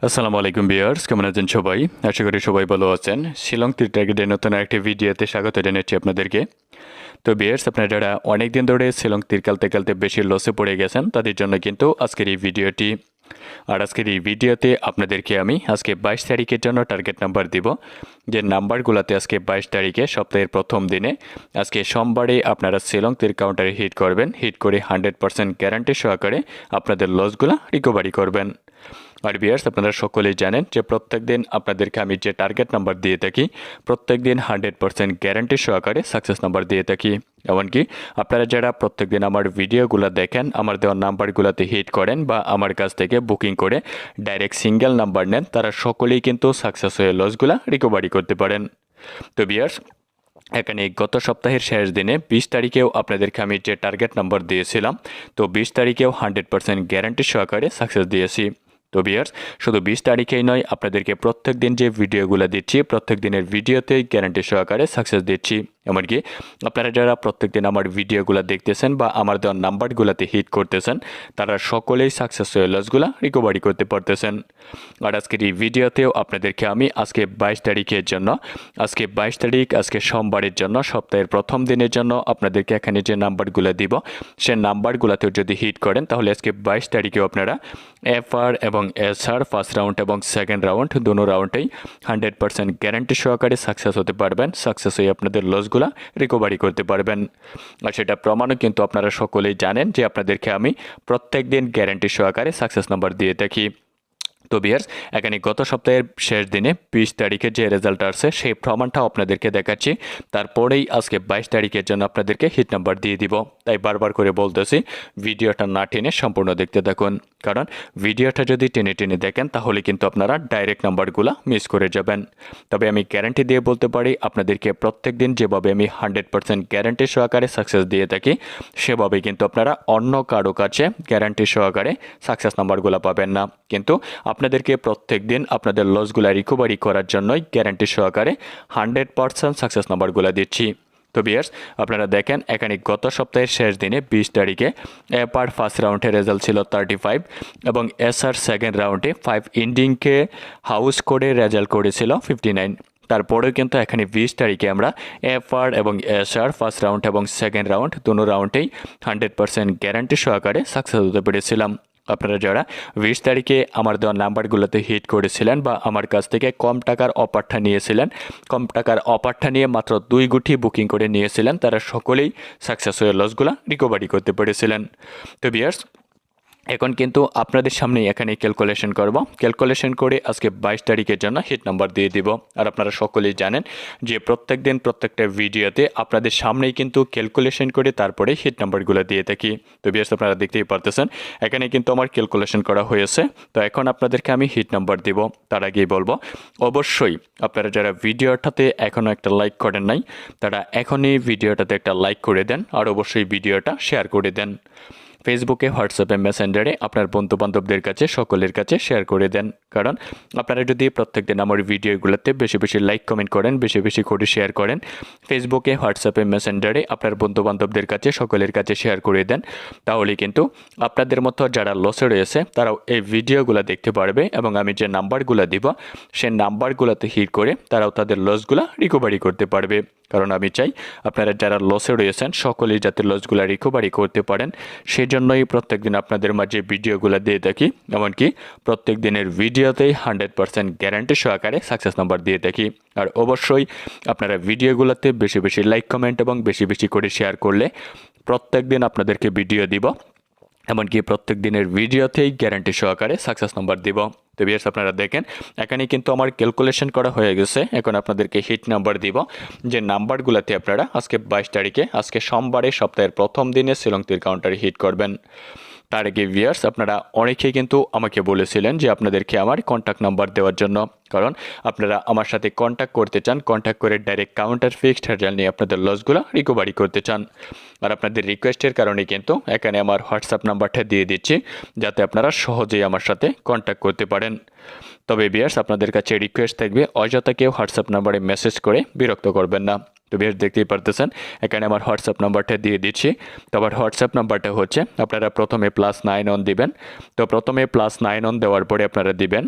আসসালামু আলাইকুম ভিউয়ার্স, কেমন আছেন সবাই? আশা করি সবাই ভালো আছেন। শিলং তীর টার্গেটের নতুন একটি ভিডিওতে স্বাগত জানাচ্ছি আপনাদেরকে। তো ভিউয়ার্স, আপনারা যারা অনেক দিন ধরে শিলং তীর খেলতে খেলতে বেশি লসে পড়ে গেছেন তাদের জন্য কিন্তু আজকের এই ভিডিওটি। আর আজকের এই ভিডিওতে আপনাদেরকে আমি আজকে 22 তারিখের জন্য টার্গেট নাম্বার দিব। যে নাম্বারগুলোতে আজকে 22 তারিখে সপ্তাহের প্রথম দিনে আজকে সোমবারে আপনারা শিলং তীর কাউন্টারে হিট করবেন। হিট করে 100% গ্যারান্টি সহকারে আপনাদের লসগুলো রিকভারি করবেন। আর ভিউয়ার্স, আপনারা সকলেই জানেন যে প্রত্যেক দিন আপনাদেরকে আমি যে টার্গেট নাম্বার দিয়ে থাকি প্রত্যেক দিন 100% গ্যারান্টি সহকারে সাকসেস নাম্বার দিয়ে থাকি। এমনকি আপনারা যারা প্রত্যেক দিন আমার ভিডিওগুলো দেখেন, আমার দেওয়া নাম্বারগুলোতে হিট করেন বা আমার কাছ থেকে বুকিং করে ডাইরেক্ট সিঙ্গেল নাম্বার নেন, তারা সকলেই কিন্তু সাকসেস হয়ে লসগুলো রিকভারি করতে পারেন। তো ভিউয়ার্স, এখানে গত সপ্তাহের শেষ দিনে 20 তারিখেও আপনাদেরকে আমি যে টার্গেট নাম্বার দিয়েছিলাম, তো 20 তারিখেও 100% গ্যারান্টি সহকারে সাকসেস দিয়েছি। তো ভিউয়ার্স, শুধু 20 তারিখেই নয়, আপনাদেরকে প্রত্যেক দিন যে ভিডিওগুলো দিচ্ছি প্রত্যেক দিনের ভিডিওতেই গ্যারান্টি সহকারে সাকসেস দিচ্ছি। এমনকি আপনারা যারা প্রত্যেক দিন আমার ভিডিওগুলো দেখতেছেন বা আমার দেওয়ার নাম্বারগুলোতে হিট করতেছেন, তারা সকলেই সাকসেস হয়ে লসগুলো রিকভারি করতে পারতেছেন। আর আজকের এই ভিডিওতেও আপনাদেরকে আমি আজকে 22 তারিখের জন্য আজকে 22 তারিখ আজকে সোমবারের জন্য সপ্তাহের প্রথম দিনের জন্য আপনাদেরকে এখানে যে নাম্বারগুলো দিব সে নাম্বারগুলোতেও যদি হিট করেন তাহলে আজকে 22 তারিখেও আপনারা এফআর এবং এসআর ফার্স্ট রাউন্ড এবং সেকেন্ড রাউন্ড দোনো রাউন্ডেই 100% গ্যারান্টি সহকারে সাকসেস হতে পারবেন। সাকসেস হয়ে আপনাদের লসগুলো রিকভারি করতে পারবেন। আর সেটা প্রমাণও কিন্তু আপনারা সকলেই জানেন যে আপনাদেরকে আমি প্রত্যেক দিন গ্যারান্টি সহকারে সাকসেস নাম্বার দিয়ে থাকি। তো ভিউয়ার্স, এখানে গত সপ্তাহের শেষ দিনে 20 তারিখে যে রেজাল্ট আসছে সেই প্রমাণটাও আপনাদেরকে দেখাচ্ছি। তারপরেই আজকে 22 তারিখের জন্য আপনাদেরকে হিট নাম্বার দিয়ে দিব। তাই বারবার করে বলতেছি, ভিডিওটা না টেনে সম্পূর্ণ দেখতে থাকুন, কারণ ভিডিওটা যদি টেনে টেনে দেখেন তাহলে কিন্তু আপনারা ডাইরেক্ট নাম্বারগুলো মিস করে যাবেন। তবে আমি গ্যারান্টি দিয়ে বলতে পারি, আপনাদেরকে প্রত্যেক দিন যেভাবে আমি 100% গ্যারান্টি সহকারে সাকসেস দিয়ে থাকি সেভাবে কিন্তু আপনারা অন্য কারো কাছে গ্যারান্টি সহকারে সাকসেস নাম্বারগুলো পাবেন না। কিন্তু আপনাদেরকে প্রত্যেক দিন আপনাদের লসগুলো রিকভারি করার জন্যই গ্যারান্টি সহকারে 100% সাকসেস নাম্বারগুলো দিচ্ছি। তো ভিউয়ার্স, আপনারা দেখেন এখানে গত সপ্তাহের শেষ দিনে 20 তারিখে এপার ফার্স্ট রাউন্ডের রেজাল্ট ছিল 35 এবং এসআর সেকেন্ড রাউন্ডে 5 ইন্ডিংকে হাউস করে রেজাল্ট করেছিল 59। তারপরেও কিন্তু এখানে 20 তারিখে আমরা এফআর এবং এসআর ফার্স্ট রাউন্ড এবং সেকেন্ড রাউন্ড দুটো রাউন্ডেই 100% গ্যারান্টি সহকারে সাকসেস হতে পেরেছিলাম। আপনারা যারা 20 তারিখে আমার দেওয়া নাম্বারগুলোতে হিট করেছিলেন বা আমার কাছ থেকে কম টাকার অফারটা নিয়েছিলেন, কম টাকার অফারটা নিয়ে মাত্র 2 গুটি বুকিং করে নিয়েছিলেন, তারা সকলেই সাকসেস হয়ে লসগুলো রিকভারি করতে পেরেছিলেন। তো ভিউয়ার্স, এখন কিন্তু আপনাদের সামনে এখানে ক্যালকুলেশন করব। ক্যালকুলেশন করে আজকে 22 তারিখের জন্য হিট নাম্বার দিয়ে দিব। আর আপনারা সকলেই জানেন যে প্রত্যেক দিন প্রত্যেকটা ভিডিওতে আপনাদের সামনেই কিন্তু ক্যালকুলেশন করে তারপরে হিট নাম্বারগুলো দিয়ে থাকি। তো ভিউয়ার্স, আপনারা দেখতেই পারতেছেন এখানে কিন্তু আমার ক্যালকুলেশন করা হয়েছে। তো এখন আপনাদেরকে আমি হিট নাম্বার দিব। তার আগেই বলবো, অবশ্যই আপনারা যারা ভিডিওটাতে এখনও একটা লাইক করেন নাই তারা এখনই ভিডিওটাতে একটা লাইক করে দেন আর অবশ্যই ভিডিওটা শেয়ার করে দেন। ফেসবুকে, হোয়াটসঅ্যাপে, মেসেঞ্জারে আপনার বন্ধুবান্ধবদের কাছে সকলের কাছে শেয়ার করে দেন। কারণ আপনারা যদি প্রত্যেকদিন আমার ভিডিওগুলোতে বেশি বেশি লাইক কমেন্ট করেন, বেশি বেশি করে শেয়ার করেন, ফেসবুকে, হোয়াটসঅ্যাপে, মেসেঞ্জারে আপনার বন্ধুবান্ধবদের কাছে সকলের কাছে শেয়ার করে দেন, তাহলে কিন্তু আপনাদের মতো যারা লসে রয়েছে তারাও এই ভিডিওগুলো দেখতে পারবে এবং আমি যে নাম্বারগুলো দিব সেই নাম্বারগুলোতে হিট করে তারাও তাদের লসগুলো রিকভারি করতে পারবে। কারণ আমি চাই আপনারা যারা লসে রয়েছেন সকলেই যাতে লসগুলো রিকভারি করতে পারেন, সেই জন্যই প্রত্যেক দিন আপনাদের মাঝে ভিডিওগুলো দিয়ে থাকি। এমনকি প্রত্যেক দিনের ভিডিওতেই 100% গ্যারান্টি সহকারে সাকসেস নাম্বার দিয়ে থাকি। আর অবশ্যই আপনারা ভিডিওগুলোতে বেশি বেশি লাইক কমেন্ট এবং বেশি বেশি করে শেয়ার করলে প্রত্যেক দিন আপনাদেরকে ভিডিও দিব, এমনকি প্রত্যেক দিনের ভিডিওতেই গ্যারান্টি সহকারে সাকসেস নাম্বার দিব। তো ভিউয়ার্স, আপনারা দেখেন এখানে কিন্তু আমার ক্যালকুলেশন করা হয়ে গেছে। এখন আপনাদেরকে হিট নাম্বার দিব যে নাম্বারগুলোতে আপনারা আজকে 22 তারিখে আজকে সোমবারে সপ্তাহের প্রথম দিনে শিলং তীর কাউন্টারে হিট করবেন। তার আগে ভিউয়ার্স, আপনারা অনেকেই কিন্তু আমাকে বলেছিলেন যে আপনাদেরকে আমার কন্ট্যাক্ট নাম্বার দেওয়ার জন্য, কারণ আপনারা আমার সাথে কন্ট্যাক্ট করতে চান, কন্ট্যাক্ট করে ডাইরেক্ট কাউন্টার ফিক্সড রেজাল্ট নিয়ে আপনাদের লসগুলো রিকভারি করতে চান। আর আপনাদের রিকোয়েস্টের কারণে কিন্তু এখানে আমার হোয়াটসঅ্যাপ নাম্বারটা দিয়ে দিচ্ছি যাতে আপনারা সহজেই আমার সাথে কন্ট্যাক্ট করতে পারেন। তবে ভিউয়ার্স, আপনাদের কাছে রিকোয়েস্ট থাকবে অযথা কেউ হোয়াটসঅ্যাপ নাম্বারে মেসেজ করে বিরক্ত করবেন না। তো ভিউয়ার্স, দেখতেই পারতেছেন এখানে আমার হোয়াটসঅ্যাপ নাম্বারটা দিয়ে দিচ্ছি। তো আমার হোয়াটসঅ্যাপ নাম্বারটা হচ্ছে, আপনারা প্রথমে +91 দিবেন। তো প্রথমে +91 দেওয়ার পরে আপনারা দিবেন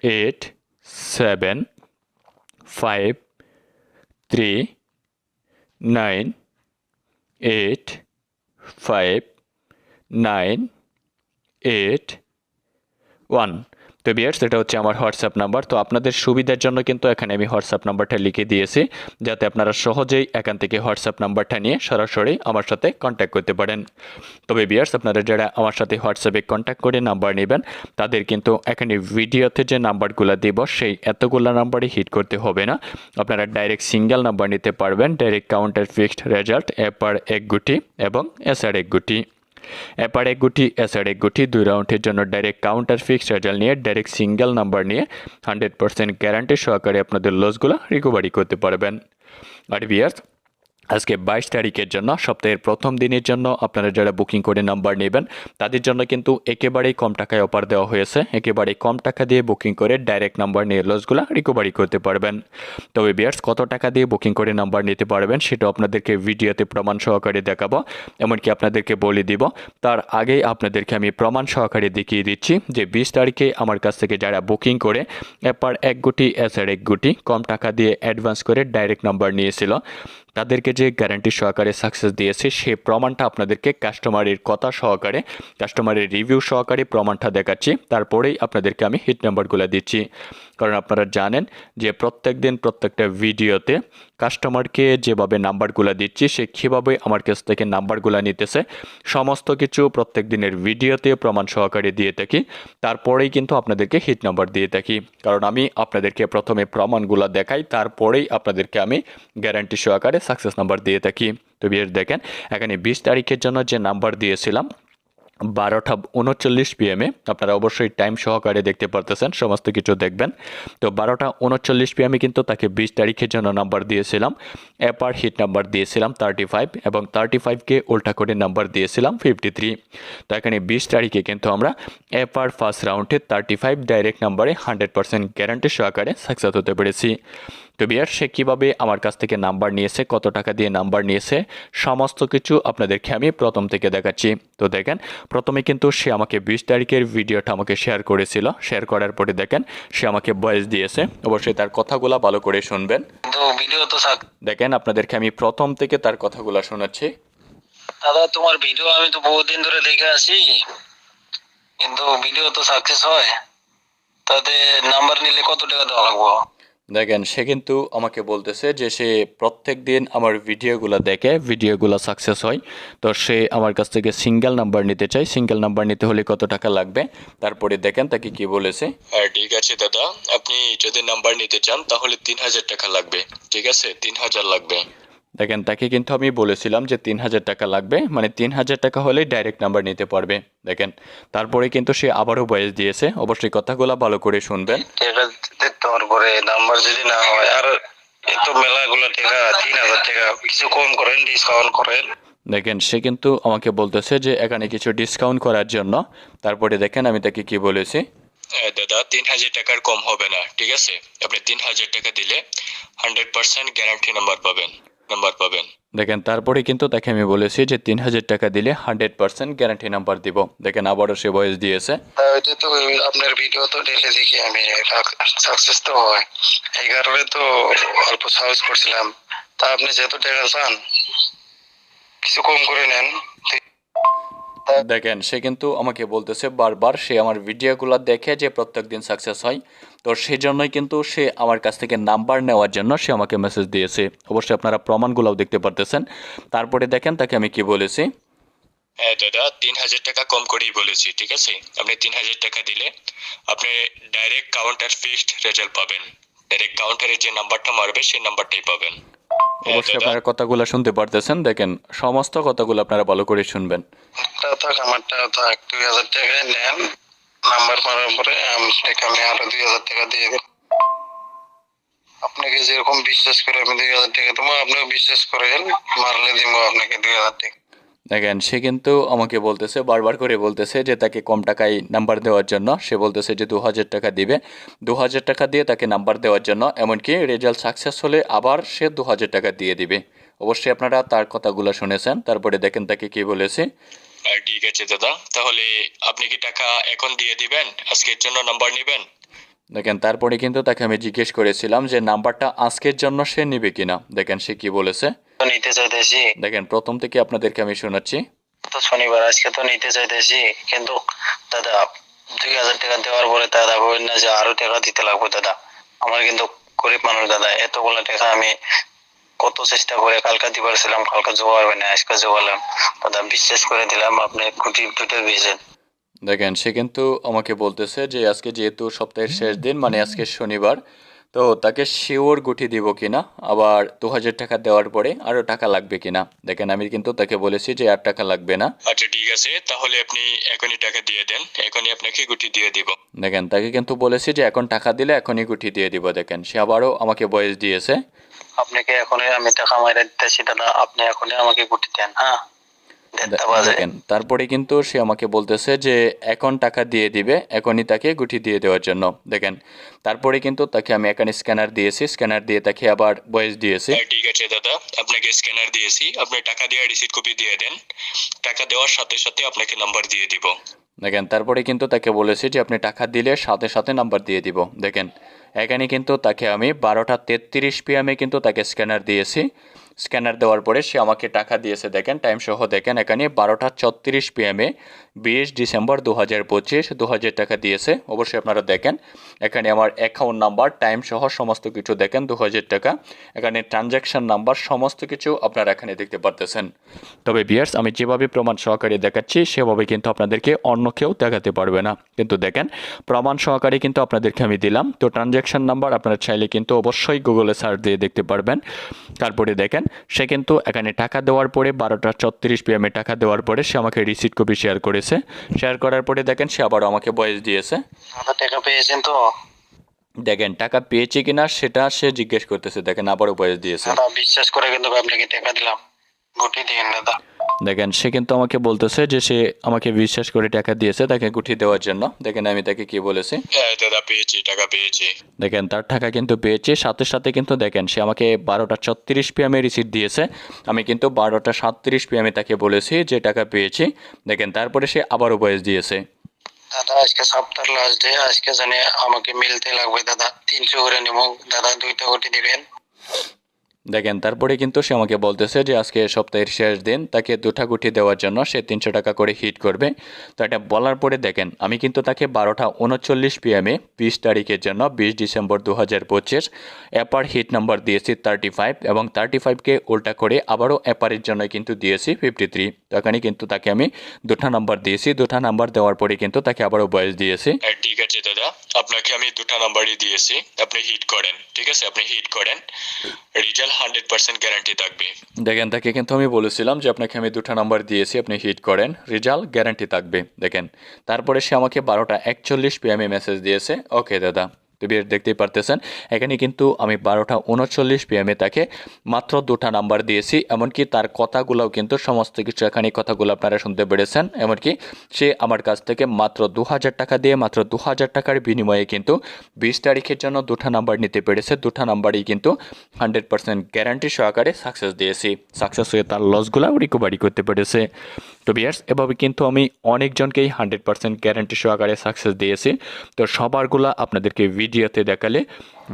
8 7 5 3 9 8 5 9 8 1। তো ভিউয়ার্স, এটা হচ্ছে আমার হোয়াটসঅ্যাপ নাম্বার। তো আপনাদের সুবিধার জন্য কিন্তু এখানে আমি হোয়াটসঅ্যাপ নাম্বারটা লিখে দিয়েছি, যাতে আপনারা সহজেই এখান থেকে হোয়াটসঅ্যাপ নাম্বারটা নিয়ে সরাসরি আমার সাথে কন্ট্যাক্ট করতে পারেন। তবে ভিউয়ার্স, আপনারা যারা আমার সাথে হোয়াটসঅ্যাপে কন্ট্যাক্ট করে নাম্বার নেবেন, তাদের কিন্তু এখানে ভিডিওতে যে নাম্বারগুলো দিব সেই এতগুলো নাম্বারই হিট করতে হবে না। আপনারা ডাইরেক্ট সিঙ্গেল নাম্বার নিতে পারবেন, ডাইরেক্ট কাউন্টার ফিক্সড রেজাল্ট, এপার এক গুটি এবং এসআর এক গুটি। এপার এক গুটি এসআর এক গুটি 2 রাউন্ডের জন্য ডাইরেক্ট কাউন্টার ফিক্সড রেজাল্ট নিয়ে ডাইরেক্ট সিঙ্গেল নাম্বার নিয়ে 100% গ্যারান্টি সহকারে আপনাদের লসগুলো রিকভারি করতে পারবেন। আর ভিউয়ার্স, আজকে 22 তারিখের জন্য, সপ্তাহের প্রথম দিনের জন্য আপনারা যারা বুকিং করে নাম্বার নেবেন, তাদের জন্য কিন্তু একেবারেই কম টাকায় অফার দেওয়া হয়েছে। একেবারেই কম টাকা দিয়ে বুকিং করে ডাইরেক্ট নাম্বার নিয়ে লসগুলো রিকভারি করতে পারবেন। তবে ভিউয়ার্স, কত টাকা দিয়ে বুকিং করে নাম্বার নিতে পারবেন সেটা আপনাদেরকে ভিডিওতে প্রমাণ সহকারে দেখাবো, এমনকি আপনাদেরকে বলে দিব। তার আগেই আপনাদেরকে আমি প্রমাণ সহকারে দেখিয়ে দিচ্ছি যে 20 তারিখে আমার কাছ থেকে যারা বুকিং করে এপার এক গুটি এসআর এক গুটি কম টাকা দিয়ে অ্যাডভান্স করে ডাইরেক্ট নাম্বার নিয়েছিল, তাদেরকে যে গ্যারান্টি সহকারে সাকসেস দিয়েছে সেই প্রমাণটা আপনাদেরকে কাস্টমারের কথা সহকারে, কাস্টমারের রিভিউ সহকারে প্রমাণটা দেখাচ্ছি। তারপরেই আপনাদেরকে আমি হিট নাম্বারগুলো দিচ্ছি, কারণ আপনারা জানেন যে প্রত্যেক দিন প্রত্যেকটা ভিডিওতে কাস্টমারকে যেভাবে নাম্বারগুলো দিচ্ছি সে কীভাবে আমার কাছ থেকে নাম্বারগুলো নিতেছে সমস্ত কিছু প্রত্যেক দিনের ভিডিওতে প্রমাণ সহকারে দিয়ে থাকি। তারপরেই কিন্তু আপনাদেরকে হিট নাম্বার দিয়ে থাকি, কারণ আমি আপনাদেরকে প্রথমে প্রমাণগুলো দেখাই, তারপরেই আপনাদেরকে আমি গ্যারান্টি সহকারে সাকসেস নাম্বার দিয়ে থাকি। তো ভিউয়ার্স, দেখেন এখানে 20 তারিখের জন্য যে নাম্বার দিয়েছিলাম 12:39 PM, আপনারা অবশ্যই টাইম সহকারে দেখতে পারতেছেন, সমস্ত কিছু দেখবেন। তো 12:39 PM কিন্তু তাকে 20 তারিখের জন্য নাম্বার দিয়েছিলাম। এপার হিট নাম্বার দিয়েছিলাম 35 এবং 35কে উল্টা করে নাম্বার দিয়েছিলাম 53। তো এখানে 20 তারিখে কিন্তু আমরা এপার ফার্স্ট রাউন্ডে 35 ডাইরেক্ট নাম্বারে 100% গ্যারান্টি সহকারে সাকসেস হতে পেরেছি। তো ভিউয়ার্স, সে কীভাবে আমার কাছ থেকে নাম্বার নিয়েছে, কত টাকা দিয়ে নাম্বার নিয়েছে, সমস্ত কিছু আপনাদেরকে আমি প্রথম থেকে দেখাচ্ছি। তো দেখেন, প্রথমে কিন্তু সে আমাকে 20 তারিখের ভিডিওটা আমাকে শেয়ার করেছিল। শেয়ার করার পরে দেখেন সে আমাকে ভয়েস দিয়েছে, অবশ্যই তার কথাগুলো ভালো করে শুনবেন। তো ভিডিও তো দেখেন আপনাদেরকে আমি প্রথম থেকে তার কথাগুলো শোনাচ্ছি। দাদা, তোমার ভিডিও আমি তো বহুদিন ধরে দেখে আসি, কিন্তু ভিডিও তো সাকসেস হয়, তাতে নাম্বার নিলে কত টাকা দেওয়া লাগবে? দেখেন, সে কিন্তু আমাকে বলতেছে যে সে প্রত্যেক দিন আমার ভিডিওগুলো দেখে, ভিডিওগুলো সাকসেস হয়। তো সে আমার কাছ থেকে সিঙ্গেল নাম্বার নিতে চায়। সিঙ্গেল নাম্বার নিতে হলে কত টাকা লাগবে, তারপরে দেখেন তাকে কি বলেছে। হ্যাঁ ঠিক আছে দাদা, আপনি যদি নাম্বার নিতে চান তাহলে 3000 টাকা লাগবে। ঠিক আছে, 3000 লাগবে। দেখেন, তাকে কিন্তু আমি বলেছিলাম যে 3000 টাকা লাগবে, মানে 3000 টাকা হলে ডাইরেক্ট নাম্বার নিতে পারবে। দেখেন, তারপরে কিন্তু সে আবারও ভয়েস দিয়েছে, অবশ্যই কথাগুলো ভালো করে শুনবেন। তোমার পরে নাম্বার যদি না হয়, আর এত মেলাগুলো টাকা, 3000 টাকা, কিছু কম করেন, ডিসকাউন্ট করেন। দেখেন, সে কিন্তু আমাকে বলতেছে যে এখানে কিছু ডিসকাউন্ট করার জন্য। তারপরে দেখেন আমি তাকে কি বলেছি। দাদা, 3000 টাকার কম হবে না, ঠিক আছে? আপনি 3000 টাকা দিলে 100% গ্যারান্টি নাম্বার পাবেন। দেখেন, তারপরে কিন্তু তাকে আমি বলেছি যে 3000 টাকা দিলে 100% গ্যারান্টি নাম্বার দিব। দেখেন, আবারও সে ভয়েস দিয়েছে। এটা তো আপনার ভিডিও তো ডেলি দেখি আমি, সাকসেস তো হয়, এই কারণে তো অল্প সাহস করছিলাম। তা আপনি যেহেতু টাকা চান, কিছু কম করে নেন। দেখেন, সে কিন্তু আমাকে বলতেছে বারবার সে আমার ভিডিওগুলো দেখে যে প্রত্যেকদিন সাকসেস হয়। তো সেই জন্যই কিন্তু সে আমার কাছ থেকে নাম্বার নেওয়ার জন্য সে আমাকে মেসেজ দিয়েছে। অবশ্যই আপনারা প্রমাণগুলোও দেখতে পারতেছেন। তারপরে দেখেন তাকে আমি কি বলেছি। হ্যাঁ দাদা, 3000 টাকা কম করেই বলেছি, ঠিক আছে? আপনি 3000 টাকা দিলে আপনি ডাইরেক্ট কাউন্টার ফিক্সড রেজাল্ট পাবেন। ডাইরেক্ট কাউন্টারে যে নাম্বারটা মারবে সেই নাম্বারটাই পাবেন। অবশ্যই আপনারা কথাগুলো শুনতে পারতেছেন। দেখেন, সমস্ত কথাগুলো আপনারা ভালো করে শুনবেন। আমারটা তো 2000 টাকা নেন, নাম্বার মারার পরে আমি আরো 2000 টাকা দিয়ে দেব। আপনাকে যেরকম বিশ্বাস করে আমি 2000 টাকা দেবো, আপনিও বিশ্বাস করেন, মারলে দিব আপনাকে 2000 টাকা। দেখেন, সে কিন্তু আমাকে বলতেছে, বারবার করে বলতেছে যে তাকে কম টাকায় নাম্বার দেওয়ার জন্য। সে বলতেছে যে 2000 টাকা দিবে, 2000 টাকা দিয়ে তাকে নাম্বার দেওয়ার জন্য, এমনকি রেজাল্ট সাকসেস হলে আবার সে 2000 টাকা দিয়ে দিবে। অবশ্যই আপনারা তার কথাগুলো শুনেছেন। তারপরে দেখেন তাকে কি বলেছে। ঠিক আছে দাদা, তাহলে আপনি কি টাকা এখন দিয়ে দিবেন? আজকের জন্য নাম্বার নেবেন? দেখেন তারপরে কিন্তু তাকে আমি জিজ্ঞেস করেছিলাম যে নাম্বারটা আজকের জন্য সে নেবে কিনা। দেখেন সে কি বলেছে, তো নিতে চাইতেছি। দেখেন প্রথম থেকে আপনাদেরকে আমি শোনাচ্ছি। তো শনিবার আজকে তো নিতে চাইতেছি, কিন্তু দাদা 2000 টাকা দেওয়ার পরে দাদা বলেন না যে আরো টাকা দিতে লাগবে দাদা। আমার কিন্তু গরিব মানুষ দাদা, এতগুলো টাকা আমি কত চেষ্টা করে কালকে দিবারছিলাম, কালকে জোগাড় হবে না, আজকে জোগাড়লাম দাদা, বিশ্বাস করে দিলাম আপনি কোটি দুটো দিয়েছেন। দেখেন সে কিন্তু আমাকে বলতেছে যে আজকে যেহেতু সপ্তাহের শেষ দিন, মানে আজকে শনিবার, তো তাকে শিওর গুটি দিব কিনা, আবার 2000 টাকা দেওয়ার পরে আরও টাকা লাগবে কিনা। দেখেন আমি কিন্তু তাকে বলেছি যে আর টাকা লাগবে না। আচ্ছা ঠিক আছে, তাহলে আপনি এখনই টাকা দিয়ে দেন, এখনই আপনাকে গুটি দিয়ে দিব। দেখেন তাকে কিন্তু বলেছি যে এখন টাকা দিলে এখনই গুটি দিয়ে দিব। দেখেন সে আবারও আমাকে ভয়েস দিয়েছে। আপনাকে এখনই আমি টাকা মাইরা দিতেছি দাদা, আপনি এখনই আমাকে গুটি দেন। হ্যাঁ, দেড়টা বাজে। দেখেন তারপরে কিন্তু সে আমাকে বলতেছে যে এখন টাকা দিয়ে দিবে, এখনই তাকে গুটি দিয়ে দেওয়ার জন্য। দেখেন তারপরে কিন্তু তাকে আমি এখানে স্ক্যানার দিয়েছি, স্ক্যানার দিয়ে তাকে আবার ভয়েস দিয়েছি। হ্যাঁ, ঠিক আছে দাদা, আপনাকে স্ক্যানার দিয়েছি, আপনি টাকা দিয়ে রিসিট কপি দিয়ে দেন, টাকা দেওয়ার সাথে সাথে আপনাকে নাম্বার দিয়ে দিব। দেখেন তারপরে কিন্তু তাকে বলেছি যে আপনি টাকা দিলে সাথে সাথে নাম্বার দিয়ে দিব। দেখেন এখানে কিন্তু তাকে আমি 12:33 PM কিন্তু তাকে স্ক্যানার দিয়েছি। স্ক্যানার দেওয়ার পরে সে আমাকে টাকা দিয়েছে। দেখেন টাইম সহ দেখেন এখানে 12:34 PM 20 ডিসেম্বর 2025 2000 টাকা দিয়েছে। অবশ্যই আপনারা দেখেন এখানে আমার অ্যাকাউন্ট নাম্বার টাইম সহ সমস্ত কিছু দেখেন 2000 টাকা, এখানে ট্রানজ্যাকশন নাম্বার সমস্ত কিছু আপনারা এখানে দেখতে পারতেছেন। তবে ভিউয়ার্স আমি যেভাবে প্রমাণ সহকারে দেখাচ্ছি সেভাবে কিন্তু আপনাদেরকে অন্য কেউ দেখাতে পারবে না। কিন্তু দেখেন প্রমাণ সহকারে কিন্তু আপনাদেরকে আমি দিলাম। তো ট্রানজ্যাকশন নাম্বার আপনারা চাইলে কিন্তু অবশ্যই গুগলে সার্চ দিয়ে দেখতে পারবেন। তারপরে দেখেন সে কিন্তু এখানে টাকা দেওয়ার পরে 12:34 PM টাকা দেওয়ার পরে সে আমাকে রিসিট কপি শেয়ার করেছে। শেয়ার করার পরে দেখেন সে আবারও আমাকে ভয়েস দিয়েছে। দাদা টাকা পেয়েছেন তো? দেখেন টাকা পেয়েছে কিনা সেটা সে জিজ্ঞেস করতেছে। দেখেন আবারও ভয়েস দিয়েছে। দাদা বিশ্বাস করে কিন্তু আপনাকে টাকা দিলাম, গুটি দিন দাদা। দেখেন সে কিন্তু আমাকে বলতেছে যে সে আমাকে বিশ্বাস করে টাকা দিয়েছে তাকে গুটি দেওয়ার জন্য। দেখেন আমি তাকে কি বলেছি। হ্যাঁ দাদা, পেয়েছি, টাকা পেয়েছি। দেখেন তার টাকা কিন্তু পেয়েছে, সাথে সাথে কিন্তু দেখেন সে আমাকে 12:34 PM রিসিট দিয়েছে। আমি কিন্তু 12:37 PM তাকে বলেছি যে টাকা পেয়েছি। দেখেন তারপরে সে আবারও ভয়েস দিয়েছে। দাদা আজকে সপ্তাহের লাস্ট ডে, আজকে জানে আমাকে মিলতে লাগবে দাদা, 300 করে নেব দাদা, 2টা গুটি দিবেন। দেখেন তারপরে কিন্তু সে আমাকে বলতেছে যে আজকে সপ্তাহের শেষ দিন, তাকে 2টা গুটি দেওয়ার জন্য সে 300 টাকা করে হিট করবে। তো এটা বলার পরে দেখেন আমি কিন্তু তাকে 12:39 PM 20 তারিখের জন্য 20 ডিসেম্বর 2025 অ্যাপার হিট নাম্বার দিয়েছি 35 এবং 35কে উল্টা করে আবারও অ্যাপারের জন্য কিন্তু দিয়েছি 53। তো এখানে কিন্তু তাকে আমি 2টা নাম্বার দিয়েছি। 2টা নাম্বার দেওয়ার পরে কিন্তু তাকে আবারও ভয়েস দিয়েছি। হ্যাঁ ঠিক আছে দাদা, আপনাকে আমি 2টা নাম্বারই দিয়েছি, আপনি হিট করেন। ঠিক আছে, আপনি হিট করেন, রেজাল্ট 100% গ্যারান্টি থাকবে। দেখেন তাকে কিন্তু আমি বলেছিলাম যে আপনাকে আমি 2টা নাম্বার দিয়েছি, আপনি হিট করেন, রেজাল্ট গ্যারান্টি থাকবে। দেখেন তারপরে সে আমাকে 12:41 PM মেসেজ দিয়েছে, ওকে দাদা। তো বিয়ার দেখতেই পারতেছেন এখানে কিন্তু আমি 12:39 PM তাকে মাত্র 2টা নাম্বার দিয়েছি। এমনকি তার কথাগুলোও কিন্তু সমস্ত কিছু এখানে কথাগুলো আপনারা শুনতে পেরেছেন। এমনকি সে আমার কাছ থেকে মাত্র 2000 টাকা দিয়ে মাত্র 2000 টাকার বিনিময়ে কিন্তু 20 তারিখের জন্য 2টা নাম্বার নিতে পেরেছে। 2টা নাম্বারই কিন্তু 100% গ্যারান্টি সহকারে সাকসেস দিয়েছি। সাকসেস হয়ে তার লসগুলো রিকভারি করতে পেরেছে। তো বিয়ার্স এভাবে কিন্তু আমি অনেকজনকেই 100% গ্যারান্টি সহকারে সাকসেস দিয়েছি। তো সবারগুলা আপনাদেরকে ভিডিওতে দেখালে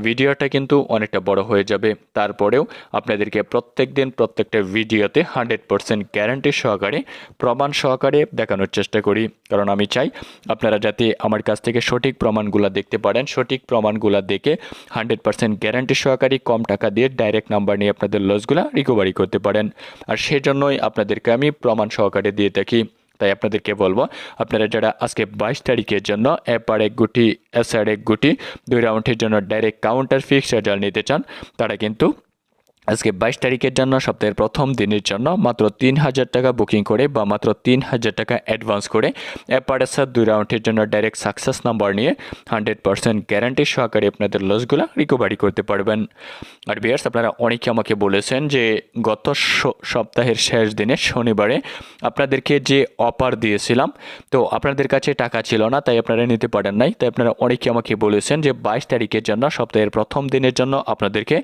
ভিডিওটা কিন্তু অনেকটা বড় হয়ে যাবে। তারপরেও আপনাদেরকে প্রত্যেক দিন প্রত্যেকটা ভিডিওতে 100% গ্যারান্টি সহকারে প্রমাণ সহকারে দেখানোর চেষ্টা করি। কারণ আমি চাই আপনারা যাতে আমার কাছ থেকে সঠিক প্রমাণগুলো দেখতে পারেন, সঠিক প্রমাণগুলো দেখে 100% গ্যারান্টি সহকারে কম টাকা দিয়ে ডাইরেক্ট নাম্বার নিয়ে আপনাদের লসগুলো রিকভারি করতে পারেন। আর সেজন্যই আপনাদেরকে আমি প্রমাণ সহকারে দিয়ে থাকি। তাই আপনাদেরকে বলবো আপনারা যারা আজকে 22 তারিখের জন্য এপার এক গুটি এসআর এক গুটি 2 রাউন্ডের জন্য ডাইরেক্ট কাউন্টার ফিক্স রেজাল্ট নিতে চান, তারা কিন্তু আজকে 22 তারিখের জন্য সপ্তাহের প্রথম দিনের জন্য মাত্র 3000 টাকা বুকিং করে বা মাত্র 3000 টাকা অ্যাডভান্স করে অ্যাপারেসার 2 রাউন্ডের জন্য ডাইরেক্ট সাকসেস নাম্বার নিয়ে 100% গ্যারান্টি সহকারে আপনাদের লসগুলো রিকভারি করতে পারবেন। আর ভিউয়ার্স আপনারা অনেকে আমাকে বলেছেন যে গত সপ্তাহের শেষ দিনে শনিবারে আপনাদেরকে যে অফার দিয়েছিলাম, তো আপনাদের কাছে টাকা ছিল না তাই আপনারা নিতে পারেন নাই। তাই আপনারা অনেকে আমাকে বলেছেন যে 22 তারিখের জন্য সপ্তাহের প্রথম দিনের জন্য আপনাদেরকে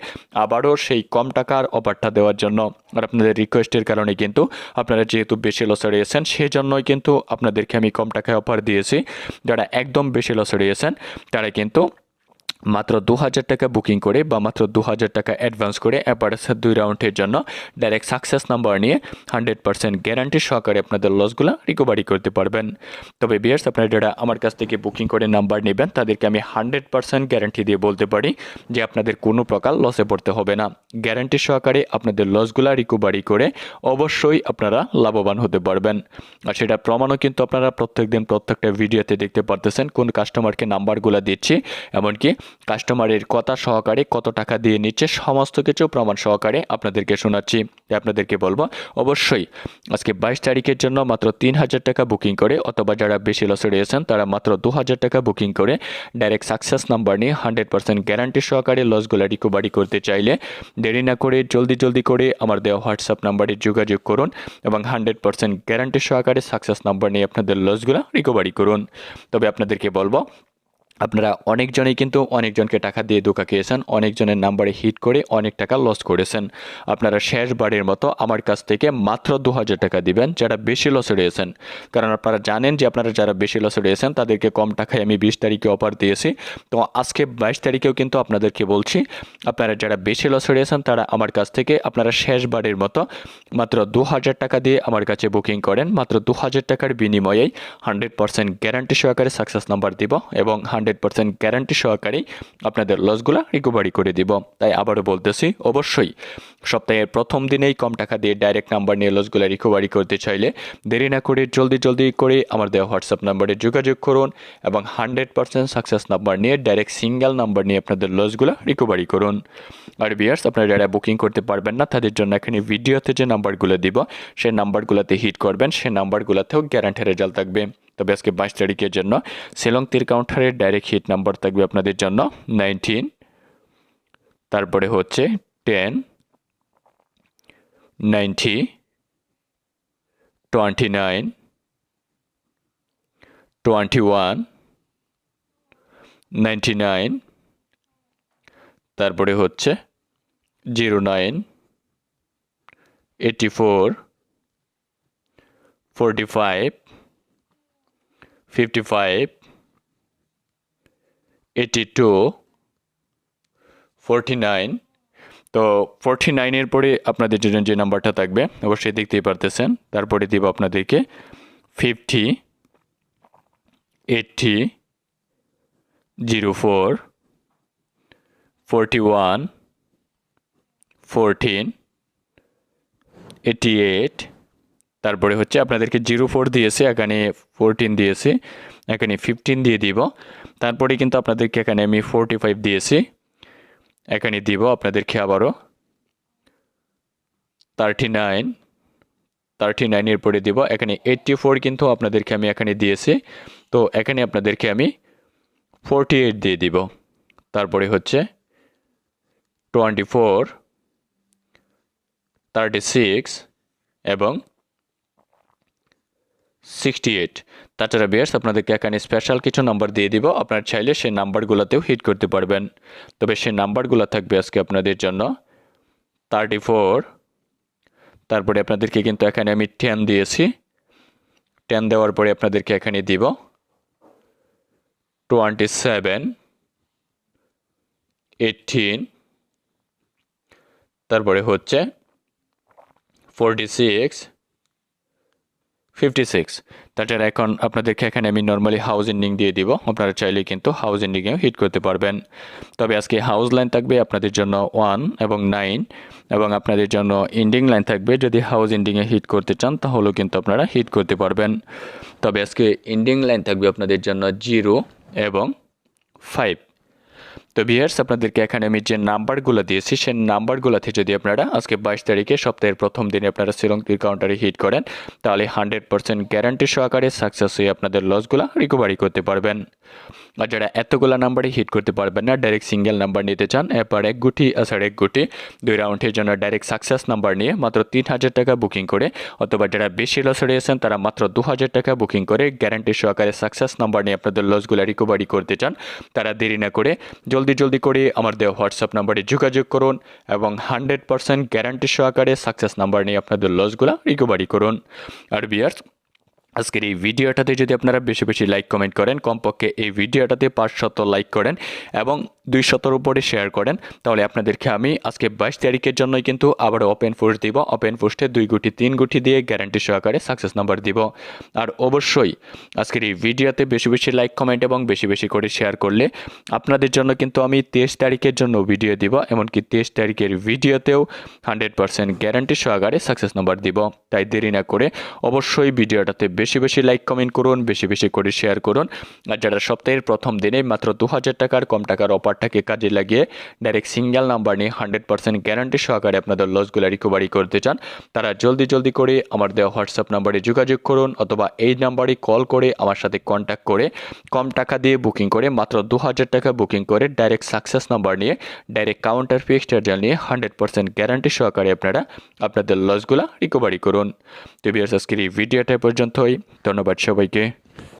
আবারও সেই কম টাকার অফারটা দেওয়ার জন্য। আর আপনাদের রিকোয়েস্টের কারণে কিন্তু আপনারা যেহেতু বেশি লসে রয়েছেন সেজন্যই কিন্তু আপনাদেরকে আমি কম টাকায় অফার দিয়েছি। যারা একদম বেশি লসে রয়েছেন তারা কিন্তু মাত্র 2000 টাকা বুকিং করে বা মাত্র 2000 টাকা অ্যাডভান্স করে অ্যাপারেসার 2 রাউন্ডের জন্য ডাইরেক্ট সাকসেস নাম্বার নিয়ে 100% গ্যারান্টি সহকারে আপনাদের লসগুলো রিকভারি করতে পারবেন। তবে ভিউয়ার্স, আপনারা যারা আমার কাছ থেকে বুকিং করে নাম্বার নেবেন তাদেরকে আমি 100% গ্যারান্টি দিয়ে বলতে পারি যে আপনাদের কোনো প্রকার লসে পড়তে হবে না। গ্যারান্টি সহকারে আপনাদের লসগুলো রিকভারি করে অবশ্যই আপনারা লাভবান হতে পারবেন। আর সেটা প্রমাণও কিন্তু আপনারা প্রত্যেকদিন প্রত্যেকটা ভিডিওতে দেখতে পারতেছেন কোন কাস্টমারকে নাম্বারগুলো দিচ্ছি, এমনকি কাস্টমারের কথা সহকারে কত টাকা দিয়ে নিচ্ছে সমস্ত কিছু প্রমাণ সহকারে আপনাদেরকে শোনাচ্ছি। আপনাদেরকে বলবো অবশ্যই আজকে 22 তারিখের জন্য মাত্র 3000 টাকা বুকিং করে, অথবা যারা বেশি লসে রয়েছেন তারা মাত্র 2000 টাকা বুকিং করে ডাইরেক্ট সাকসেস নাম্বার নিয়ে 100% গ্যারান্টি সহকারে লসগুলো রিকভারি করতে চাইলে দেরি না করে জলদি করে আমার দেওয়া হোয়াটসঅ্যাপ নাম্বারে যোগাযোগ করুন এবং 100% গ্যারান্টি সহকারে সাকসেস নাম্বার নিয়ে আপনাদের লসগুলো রিকভারি করুন। তবে আপনাদেরকে বলবো আপনারা অনেকজনেই কিন্তু অনেকজনকে টাকা দিয়ে ধোঁকা খেয়েছেন, অনেকজনের নাম্বারে হিট করে অনেক টাকা লস করেছেন। আপনারা শেষবারের মতো আমার কাছ থেকে মাত্র 2000 টাকা দিবেন যারা বেশি লসে রয়েছেন, কারণ আপনারা জানেন যে আপনারা যারা বেশি লসে রয়েছেন তাদেরকে কম টাকায় আমি 20 তারিখে অফার দিয়েছি। তো আজকে 22 তারিখেও কিন্তু আপনাদেরকে বলছি আপনারা যারা বেশি লসে রয়েছেন তারা আমার কাছ থেকে আপনারা শেষবারের মতো মাত্র 2000 টাকা দিয়ে আমার কাছে বুকিং করেন। মাত্র 2000 টাকার বিনিময়েই 100% গ্যারান্টি সহকারে সাকসেস নাম্বার দিব এবং 100% গ্যারান্টি সহকারে আপনাদের লসগুলো রিকভারি করে দিব। তাই আবারও বলতেছি, অবশ্যই সপ্তাহের প্রথম দিনেই কম টাকা দিয়ে ডাইরেক্ট নাম্বার নিয়ে লসগুলো রিকভারি করতে চাইলে দেরি না করে জলদি করে আমার দেওয়া হোয়াটসঅ্যাপ নাম্বারে যোগাযোগ করুন এবং 100% সাকসেস নাম্বার নিয়ে ডাইরেক্ট সিঙ্গেল নাম্বার নিয়ে আপনাদের লসগুলো রিকভারি করুন। আর ভিউয়ার্স, আপনারা যারা বুকিং করতে পারবেন না তাদের জন্য এখানে ভিডিওতে যে নাম্বারগুলো দিব সেই নাম্বারগুলোতে হিট করবেন, সেই নাম্বারগুলোতেও গ্যারান্টি রেজাল্ট থাকবে। তবে আজকে 22 তারিখের জন্য শিলং তীর কাউন্টারের ডাইরেক্ট হিট নাম্বার থাকবে আপনাদের জন্য 19, তারপরে হচ্ছে 10, 90, 29, 21, 99, তারপরে হচ্ছে 09, 84, 45, 55, 82, 49। তো 49-এর পরে আপনাদের জন্য যে নাম্বারটা থাকবে অবশ্যই দেখতেই পারতেছেন। তারপরে দিব আপনাদেরকে 50, 80, 04, 41, 14, 88, তারপরে হচ্ছে আপনাদেরকে 04 দিয়েছে, এখানে 14 দিয়েছে, এখানে 15 দিয়ে দিব। তারপরে কিন্তু আপনাদেরকে এখানে আমি 45 দিয়েছি, এখানে দিব আপনাদেরকে আবারও 39, 39-এর পরে দিব এখানে 84, কিন্তু আপনাদেরকে আমি এখানে দিয়েছি, তো এখানে আপনাদেরকে আমি 48 দিয়ে দিব। তারপরে হচ্ছে 24, 36 এবং 68। তাছাড়া ভিউয়ার্স, আপনাদেরকে এখানে স্পেশাল কিছু নাম্বার দিয়ে দিব, আপনারা চাইলে সেই নাম্বারগুলোতেও হিট করতে পারবেন। তবে সেই নাম্বারগুলো থাকবে আজকে আপনাদের জন্য 34, তারপরে আপনাদেরকে কিন্তু এখানে আমি 10 দিয়েছি, 10 দেওয়ার পরে আপনাদেরকে এখানে দিব 27, 18, তারপরে হচ্ছে 46, 56। তাছাড়া এখন আপনাদেরকে এখানে আমি নর্মালি হাউস এন্ডিং দিয়ে দিব, আপনারা চাইলে কিন্তু হাউস এন্ডিংয়েও হিট করতে পারবেন। তবে আজকে হাউস লাইন থাকবে আপনাদের জন্য 1 এবং 9, এবং আপনাদের জন্য এন্ডিং লাইন থাকবে, যদি হাউস এন্ডিংয়ে হিট করতে চান তাহলেও কিন্তু আপনারা হিট করতে পারবেন। তবে আজকে এন্ডিং লাইন থাকবে আপনাদের জন্য 0 এবং 5। তো ভিউয়ার্স, আপনাদেরকে এখানে আমি যে নাম্বারগুলো দিয়েছি সেই নাম্বারগুলোতে যদি আপনারা আজকে 22 তারিখে সপ্তাহের প্রথম দিনে আপনারা শিলং তীর কাউন্টারে হিট করেন তাহলে 100% গ্যারান্টি সহকারে সাকসেস হয়ে আপনাদের লসগুলো রিকভারি করতে পারবেন। আর যারা এতগুলো নাম্বারে হিট করতে পারবেন না, ডাইরেক্ট সিঙ্গেল নাম্বার নিতে চান, এরপর এক গুটি আসার এক গুটি 2 রাউন্ডের জন্য ডাইরেক্ট সাকসেস নাম্বার নিয়ে মাত্র 3000 টাকা বুকিং করে, অথবা যারা বেশি লসে রয়েছেন তারা মাত্র 2000 টাকা বুকিং করে গ্যারান্টি সহকারে সাকসেস নাম্বার নিয়ে আপনাদের লসগুলো রিকভারি করতে চান, তারা দেরি না করে জলদি করে আমার দেওয়া হোয়াটসঅ্যাপ নাম্বারে যোগাযোগ করুন এবং 100% গ্যারান্টি সহকারে সাকসেস নাম্বার নিয়ে আপনাদের লসগুলো রিকভারি করুন। আর ভিউয়ার্স, আজকের এই ভিডিওটাতে যদি আপনারা বেশি বেশি লাইক কমেন্ট করেন, কমপক্ষে এই ভিডিওটাতে 500 লাইক করেন এবং 200-র উপরে শেয়ার করেন, তাহলে আপনাদেরকে আমি আজকে 22 তারিখের জন্যই কিন্তু আবার ওপেন পোস্ট দিব। ওপেন পোস্টে 2 গুটি 3 গুটি দিয়ে গ্যারান্টি সহকারে সাকসেস নাম্বার দিব। আর অবশ্যই আজকের এই ভিডিওতে বেশি বেশি লাইক কমেন্ট এবং বেশি বেশি করে শেয়ার করলে আপনাদের জন্য কিন্তু আমি 23 তারিখের জন্য ভিডিও দিব, এমনকি 23 তারিখের ভিডিওতেও 100% গ্যারান্টি সহকারে সাকসেস নাম্বার দিব। তাই দেরি না করে অবশ্যই ভিডিওটাতে বেশি বেশি লাইক কমেন্ট করুন, বেশি বেশি করে শেয়ার করুন। আর যারা সপ্তাহের প্রথম দিনে মাত্র 2000 টাকার কম টাকার অফারটাকে কাজে লাগিয়ে ডাইরেক্ট সিঙ্গেল নাম্বার নিয়ে 100% গ্যারান্টি সহকারে আপনাদের লসগুলো রিকভারি করতে চান, তারা জলদি করে আমার দেওয়া হোয়াটসঅ্যাপ নাম্বারে যোগাযোগ করুন, অথবা এই নাম্বারে কল করে আমার সাথে কন্ট্যাক্ট করে কম টাকা দিয়ে বুকিং করে মাত্র 2000 টাকা বুকিং করে ডাইরেক্ট সাকসেস নাম্বার নিয়ে ডাইরেক্ট কাউন্টার ফিক্সড চার্জ নিয়ে 100% গ্যারান্টি সহকারে আপনারা আপনাদের লসগুলো রিকভারি করুন। তো ভিউয়ার্স, আজকের এই ভিডিওটা পর্যন্তই। ধন্যবাদ সবাইকে।